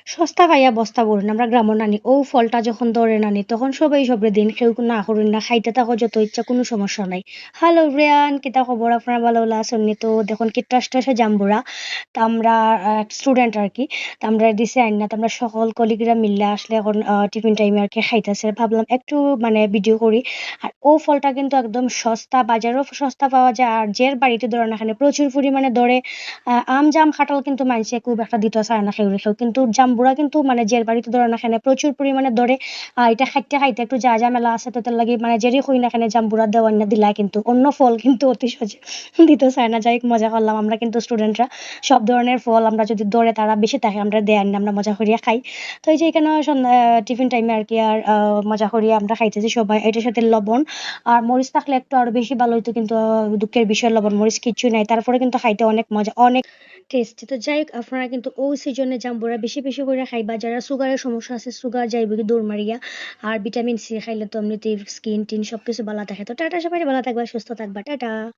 সস্তা খাইয়া বস্তা ভরে না। আমরা গ্রামের নানি ও ফলটা যখন ধরে নানি তখন সবাই সবরে দিন কেউ না করুন না খাইতে থাকো যত ইচ্ছা কোনো সমস্যা নাই। হ্যালো এভরিওয়ান কিতা খবর আপনারা ভালো আছেন নি? তো দেখুন কি টসটসে জাম্বুরা। তা আমরা স্টুডেন্ট আরকি। তো আমরা দিছি আইনা তো আমরা সকল কলিগরা মিললা আসলে এখন টিফিন টাইমে আরকি খাইতেছে। ভাবলাম একটু মানে ভিডিও করি। আর ও ফলটা কিন্তু একদম সস্তা, বাজারেও সস্তা পাওয়া যায়। আর যের বাড়িতে ধরেন এখানে প্রচুর পরিমাণে ধরে আম, জাম, কাঁঠাল কিন্তু মানষে খুব একটা দিতে চায় না খেউরে খেউ। কিন্তু জাম্বুরা কিন্তু মানে যের বাড়িতে ধরেন এখানে প্রচুর পরিমাণে ধরে এটা খাইতে, খাইতে একটু ঝামেলা আছে তো তার লাগি মানে যেরই হই না এখানে জাম্বুরা দেওয়ান না দিলা কিন্তু অন্য ফল কিন্তু অতি সহজে দিতে চায় না। যাই হোক মজা করলাম। আমরা কিন্তু স্টুডেন্টরা সব ধরনের ফল আমরা যদি ধরে তারা বেশি থাকে আমরা দেয় না, আমরা মজা করিয়া খাই। তো এই যে এখানে টিফিন টাইমে আরকি আর মজা করিয়া আমরা খাইতেছি সবাই। এটার সাথে লবণ আর মরিচ থাকলে একটু আরো বেশি ভালো হইতো কিন্তু দুঃখের বিষয় লবণ মরিচ কিচ্ছুই নাই। তারপরে কিন্তু খাইতে অনেক মজা, অনেক টেস্টি। তো যাই হোক আপনারা কিন্তু ওই সিজনে জাম্বুরা বেশি, বেশি কইরা খাইবা। যারা সুগারের সমস্যা আছে সুগার যাইবে কি দৌড় মারিয়া। আর ভিটামিন সি খাইলে তো এমনিতেই স্কিন-টিন সবকিছু ভালো থাকে। তো টাটা সবাই ভালো থাকবা, সুস্থ থাকবা। টাটা।